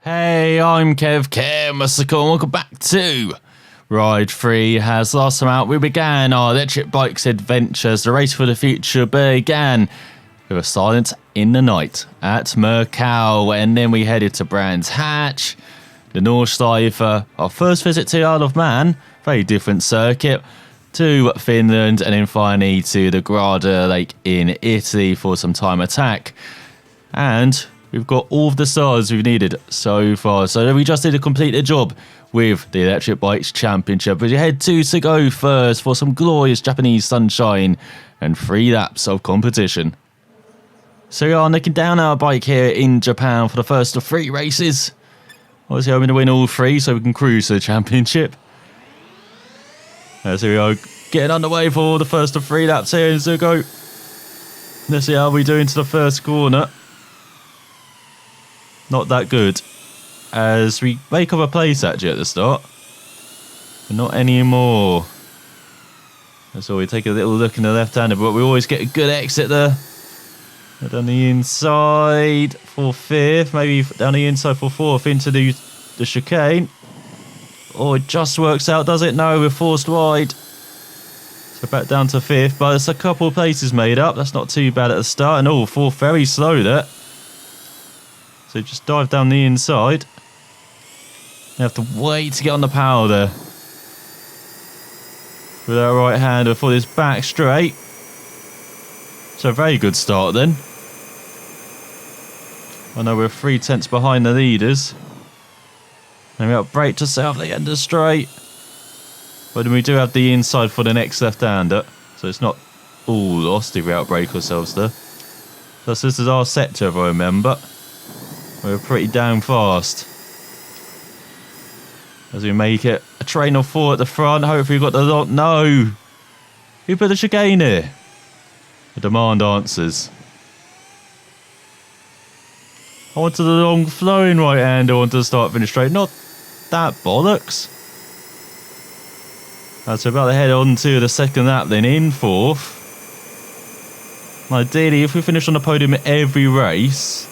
Hey, I'm Kev Messico, and welcome back to Ride 3. As last time out, we began our electric bikes adventures. The race for the future began with a silence in the night at Mercal, and then we headed to Brands Hatch, the Nordschleife for our first visit to the Isle of Man, very different circuit, to Finland, and then finally to the Grada Lake in Italy for some time attack. And we've got all of the stars we've needed so far. So we just need to complete the job with the Electric Bikes Championship. But you head to go first for some glorious Japanese sunshine and 3 laps of competition. So we are nicking down our bike here in Japan for the first of 3 races. Obviously hoping to win all 3 so we can cruise to the championship. So we are getting underway for the first of 3 laps here in Zugo. Let's see how we do into the first corner. Not that good, as we make up a place actually at the start, but not anymore. So we take a little look in the left-hander, but we always get a good exit there. Down the inside for 5th, maybe down the inside for 4th into the chicane. Oh, it just works out, does it? No, we're forced wide. So back down to 5th, but it's a couple of places made up. That's not too bad at the start, and 4th very slow there. So just dive down the inside. You have to wait to get on the power there. With our right hander for this back straight. So a very good start then. I know we're 3/10 behind the leaders. And we got brake to set off the end of the straight. But then we do have the inside for the next left-hander. So it's not all lost if we outbrake ourselves there. So this is our sector, if I remember. We're pretty damn fast. As we make it a train of 4 at the front. Hopefully we've got the lot. No! Who put the chicane here? The demand answers. I wanted the long flowing right hander. I wanted to start finish straight. Not that bollocks. So we're about to head on to the second lap then in 4th. Ideally, if we finish on the podium at every race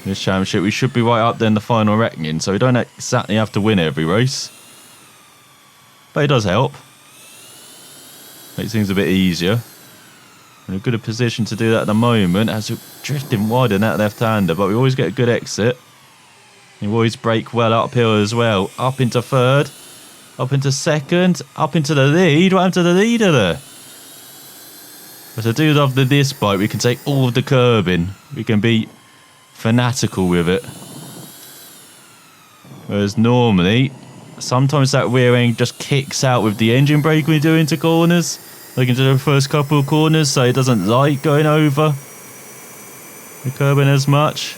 in this championship, we should be right up there in the final reckoning, so we don't exactly have to win every race. But it does help. Makes things a bit easier. We're in a good position to do that at the moment, as we're drifting wide in that left-hander, but we always get a good exit. We always brake well uphill as well. Up into 3rd, up into 2nd, up into the lead. What happened to the leader there? But I do love that this bike, we can take all of the curbing. We can be fanatical with it. Whereas normally, sometimes that rear end just kicks out with the engine brake when we do into corners. Like into the first couple of corners, so it doesn't like going over the curbing as much.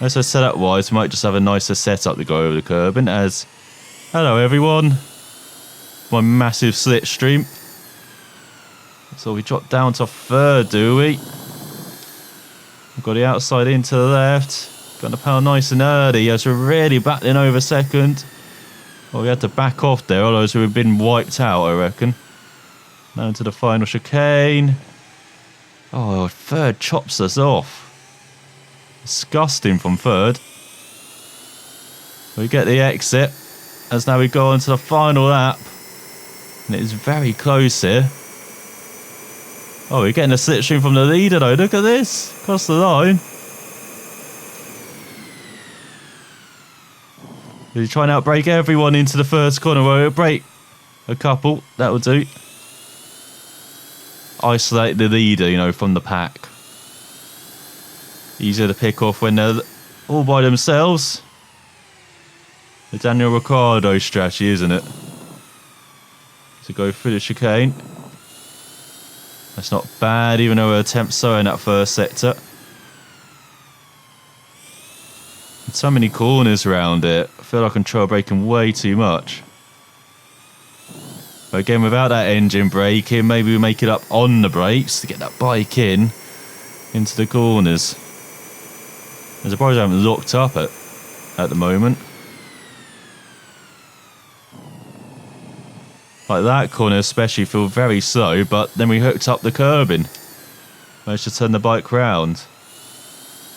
Also setup wise, we might just have a nicer setup to go over the curbing as, hello everyone, my massive slipstream. So we drop down to 3rd, do we? We've got the outside into the left. Got the power nice and early as we're really battling over 2nd. Well, we had to back off there, otherwise we've been wiped out, I reckon. Now into the final chicane. Oh, 3rd chops us off. Disgusting from 3rd. We get the exit as now we go on to the final lap. And it is very close here. Oh, we're getting a slipstream from the leader though. Look at this. Across the line. He's trying to outbrake everyone into the first corner. Well, we'll break a couple. That will do. Isolate the leader, you know, from the pack. Easier to pick off when they're all by themselves. The Daniel Ricciardo strategy, isn't it? To go through the chicane. That's not bad, even though we attempt so in that first sector. And so many corners around it. I feel like I'm trail braking way too much. But again, without that engine braking, maybe we make it up on the brakes to get that bike in into the corners. I'm surprised I haven't locked up at the moment. Like that corner especially feel very slow, but then we hooked up the curbing. Managed to turn the bike round.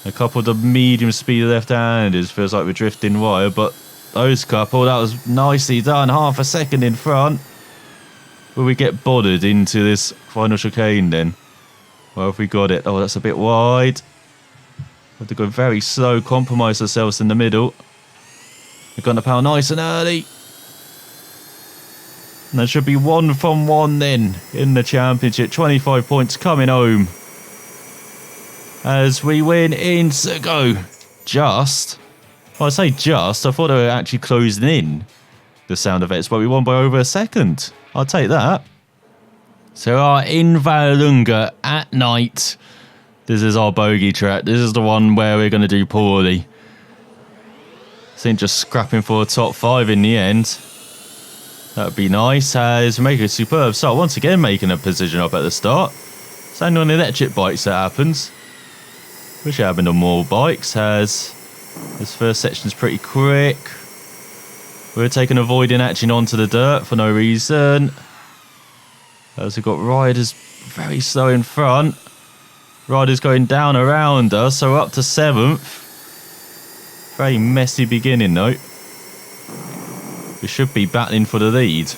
A couple of the medium speed left-handers feels like we're drifting wide, but those couple, that was nicely done. Half a second in front. Will we get bothered into this final chicane then? Well, if we got it. Oh, that's a bit wide. We have to go very slow, compromise ourselves in the middle. We're going to power nice and early. And there should be 1 from 1 then in the championship. 25 points coming home. As we win in Go. Just. Well, I say just. I thought they were actually closing in the sound effects, but we won by over a second. I'll take that. So we are in Vallelunga at night. This is our bogey track. This is the one where we're going to do poorly. I think just scrapping for a top 5 in the end. That would be nice. As we make a superb start. Once again making a position up at the start. It's only on the electric bikes that happens. Wish it happened on more bikes. As this first section's pretty quick. We're taking avoiding action onto the dirt for no reason. As we've got riders very slow in front. Riders going down around us, so we're up to 7th. Very messy beginning though. We should be battling for the lead.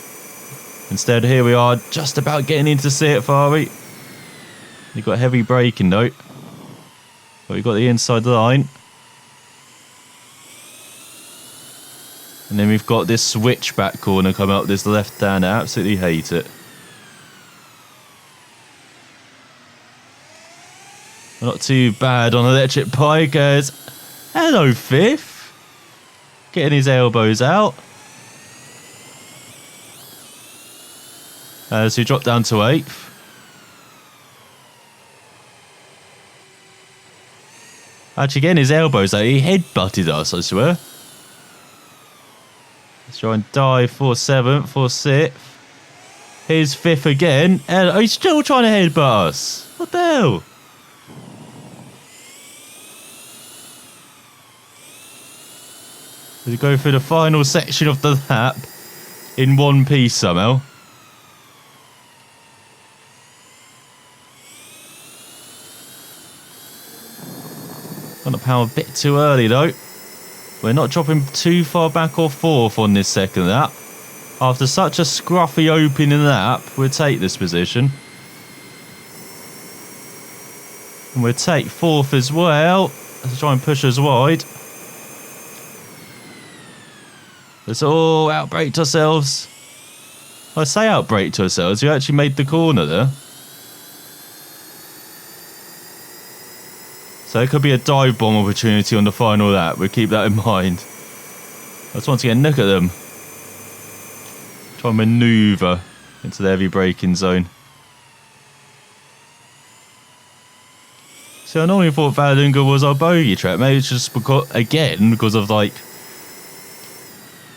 Instead, here we are just about getting in to see it, Fari. You've got heavy braking though. But we've got the inside line. And then we've got this switchback corner coming up this left hand. I absolutely hate it. Not too bad on electric bike as hello 5th. Getting his elbows out. As we drop down to 8th. Actually getting his elbows out. He headbutted us, I swear. Let's try and dive for 7th, for 6th. Here's 5th again. And he's still trying to headbutt us. What the hell? We go through the final section of the lap in one piece somehow. Gonna power a bit too early though. We're not dropping too far back or 4th on this second lap. After such a scruffy opening lap, we'll take this position. And we'll take 4th as well. Let's try and push us wide. Let's all outbrake ourselves. I say outbrake ourselves, we actually made the corner there. So it could be a dive bomb opportunity on the final lap. We'll keep that in mind. Let's once again look at them. Try and manoeuvre into the heavy braking zone. So I normally thought Vallelunga was our bogey track. Maybe it's just because, again, because of like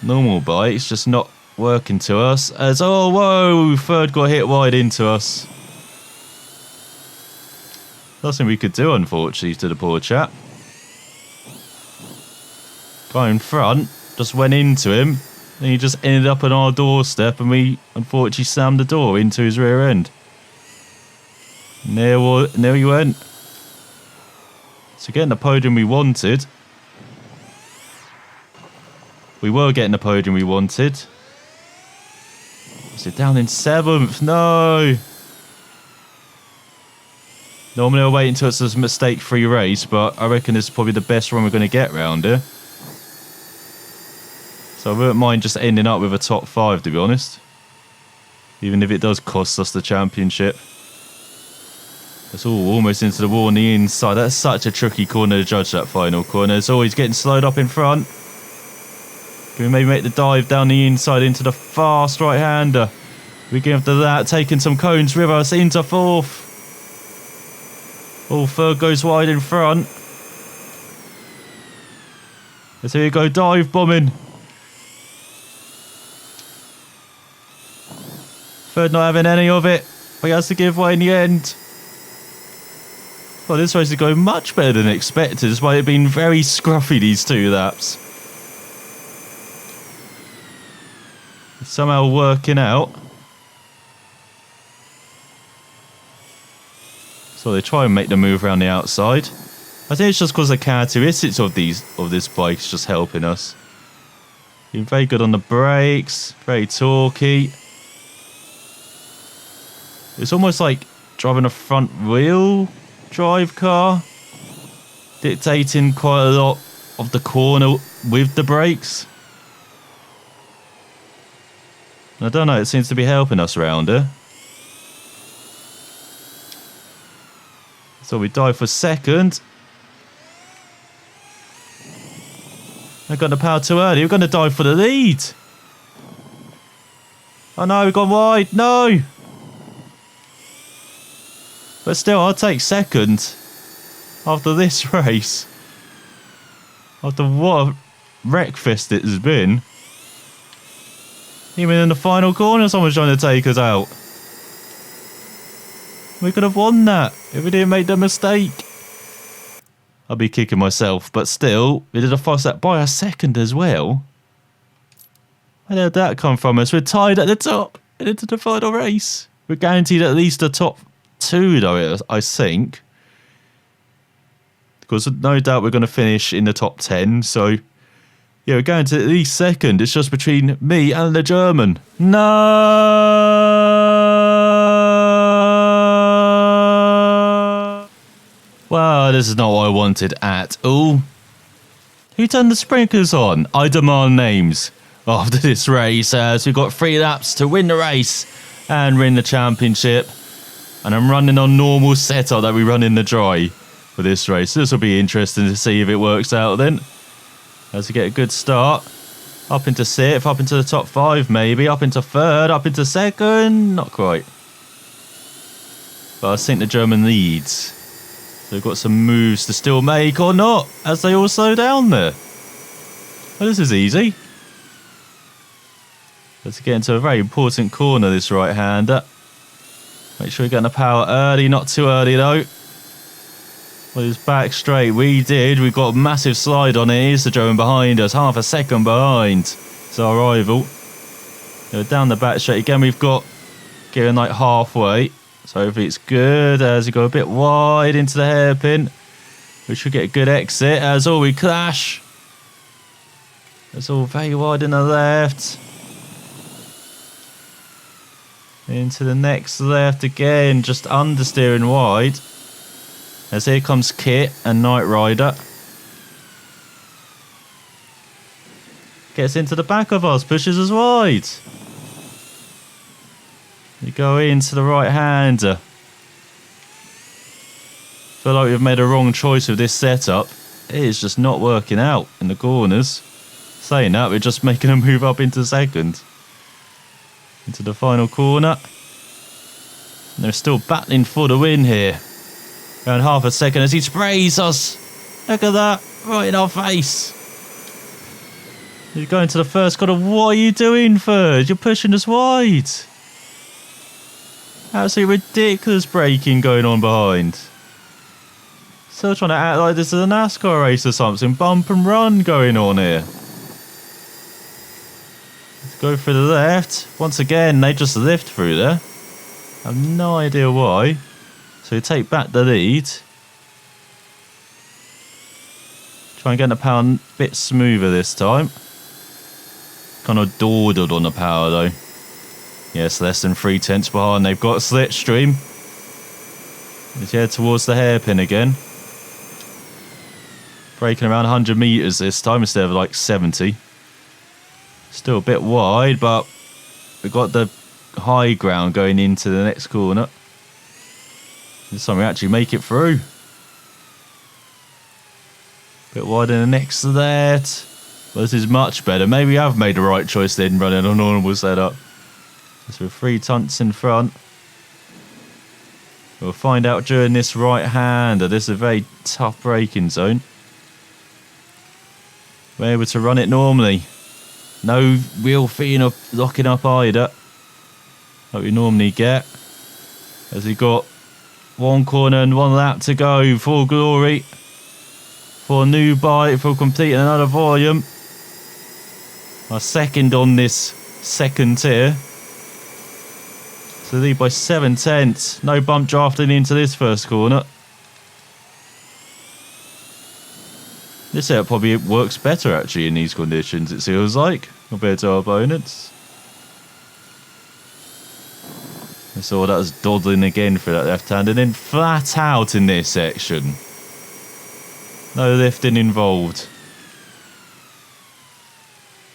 normal bikes just not working to us. As oh whoa, 3rd got hit wide into us. Nothing we could do, unfortunately, to the poor chap. Guy in front just went into him, and he just ended up on our doorstep, and we unfortunately slammed the door into his rear end. And there he went. So getting the podium we wanted. We were getting the podium we wanted. Is it down in 7th? No! Normally I'll wait until it's a mistake-free race, but I reckon this is probably the best one we're going to get round here. So I wouldn't mind just ending up with a top 5, to be honest. Even if it does cost us the championship. It's all almost into the wall on the inside. That's such a tricky corner to judge, that final corner. It's always getting slowed up in front. Can we maybe make the dive down the inside into the fast right-hander? We can after that, taking some cones with us into 4th. Oh, 3rd goes wide in front. Let's here we go, dive bombing. 3rd not having any of it. But he has to give way in the end. Well, this race is going much better than expected, despite it being very scruffy these 2 laps. It's somehow working out. So they try and make the move around the outside. I think it's just because the characteristics of this bike is just helping us. Been very good on the brakes, very torquey. It's almost like driving a front wheel drive car, dictating quite a lot of the corner with the brakes. I don't know, it seems to be helping us around here. So we dive for second. I got the power too early. We're going to dive for the lead. Oh no, we've gone wide. No. But still, I'll take second after this race. After what a wreckfest it has been. Even in the final corner, someone's trying to take us out. We could have won that if we didn't make the mistake. I'll be kicking myself, but still, we did a fast that by a second as well. Where did that come from us? We're tied at the top and into the final race. We're guaranteed at least the top 2 though, I think. Because no doubt we're going to finish in the top 10, so yeah, we're going to at least second. It's just between me and the German. No! Well, this is not what I wanted at all. Who turned the sprinklers on? I demand names after this race, as we've got 3 laps to win the race and win the championship. And I'm running on normal setup that we run in the dry for this race. This will be interesting to see if it works out then. As we get a good start. Up into 6th, up into the top 5 maybe, up into 3rd, up into 2nd. Not quite. But I think the German leads. So we've got some moves to still make or not, as they all slow down there. Well, this is easy. Let's get into a very important corner, this right-hander. Make sure you're getting the power early, not too early though. Well, he's back straight. We did. We've got a massive slide on it. Here's the German behind us. Half a second behind. It's our rival. Go down the back straight again. We've got getting like halfway. So hopefully it's good as we go a bit wide into the hairpin. We should get a good exit as all we clash. It's all very wide in the left. Into the next left again, just understeering wide. As here comes Kit and Knight Rider. Gets into the back of us, pushes us wide. We go into the right-hander. Feel like we've made a wrong choice with this setup. It is just not working out in the corners. Saying that, we're just making a move up into 2nd. Into the final corner. And they're still battling for the win here. Around half a second as he sprays us. Look at that, right in our face. You're going to the first corner. What are you doing, Third? You're pushing us wide. Absolutely ridiculous braking going on behind. Still trying to act like this is a NASCAR race or something. Bump and run going on here. Let's go for the left. Once again, they just lift through there. I have no idea why. So we take back the lead. Try and get the power a bit smoother this time. Kind of dawdled on the power though. Yes, less than 3/10 behind. They've got Slipstream. Let's head towards the hairpin again. Braking around 100 metres this time instead of like 70. Still a bit wide, but we've got the high ground going into the next corner. This time we actually make it through. Bit wide in the next left. Well, this is much better. Maybe we have made the right choice then, running a normal setup. So 3 tenths in front. We'll find out during this right-hander. This is a very tough braking zone. We're able to run it normally. No real feeling of locking up either, like we normally get. As we got 1 corner and 1 lap to go for glory. For a new bike, for completing another volume. Our second on this 2nd tier. So lead by 7/10. No bump drafting into this first corner. This setup probably works better actually in these conditions, it feels like, compared to our opponents. I saw that was dawdling again for that left hand, and then flat out in this section. No lifting involved.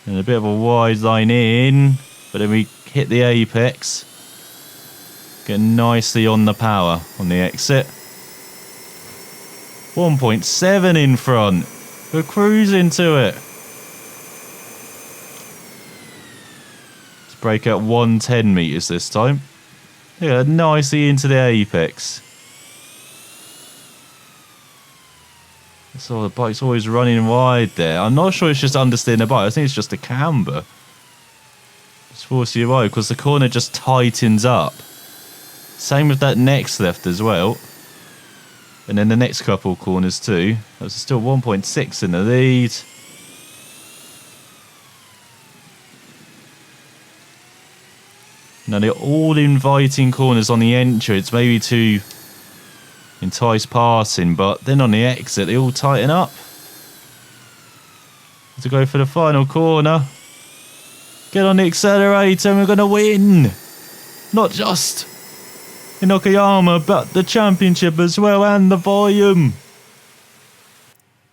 And a bit of a wide line in, but then we hit the apex. Get nicely on the power on the exit. 1.7 in front. We're cruising to it. Let's break out 110 meters this time. Yeah, nicely into the apex. So the bike's always running wide there. I'm not sure it's just understeering the bike. I think it's just a camber. It's forcing you wide because the corner just tightens up. Same with that next left as well. And then the next couple corners too. That's still 1.6 in the lead. Now they're all inviting corners on the entrance, maybe to entice passing, but then on the exit they all tighten up. To go for the final corner. Get on the accelerator and we're going to win. Not just in Okayama, but the championship as well, and the volume.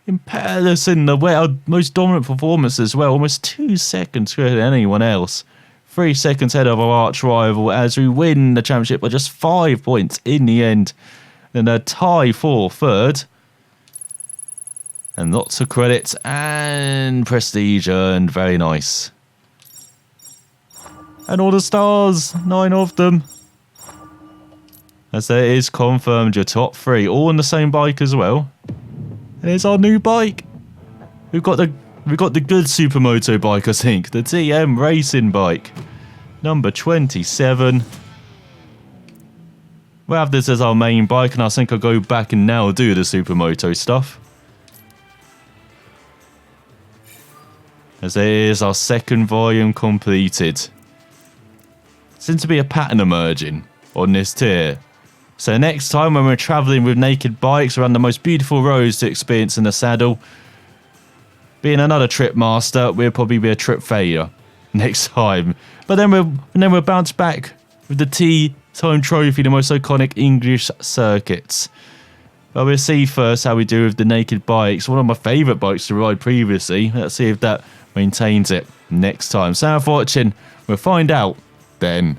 Imperious in the most dominant performance as well. Almost 2 seconds quicker than anyone else. 3 seconds ahead of our arch rival as we win the championship by just 5 points in the end. Then a tie for third. And lots of credits and prestige earned. Very nice. And all the stars, 9 of them. As there is confirmed your top 3, all on the same bike as well. There's our new bike. We've got the good Supermoto bike, I think. The TM racing bike. Number 27. We'll have this as our main bike, and I think I'll go back and now do the Supermoto stuff. As there is our second volume completed. Seems to be a pattern emerging on this tier. So next time when we're travelling with naked bikes around the most beautiful roads to experience in the saddle, being another trip master, we'll probably be a trip failure next time. But then we'll bounce back with the T-Time Trophy, the most iconic English circuits. But we'll see first how we do with the naked bikes. One of my favourite bikes to ride previously. Let's see if that maintains it next time. So thanks for watching. We'll find out then.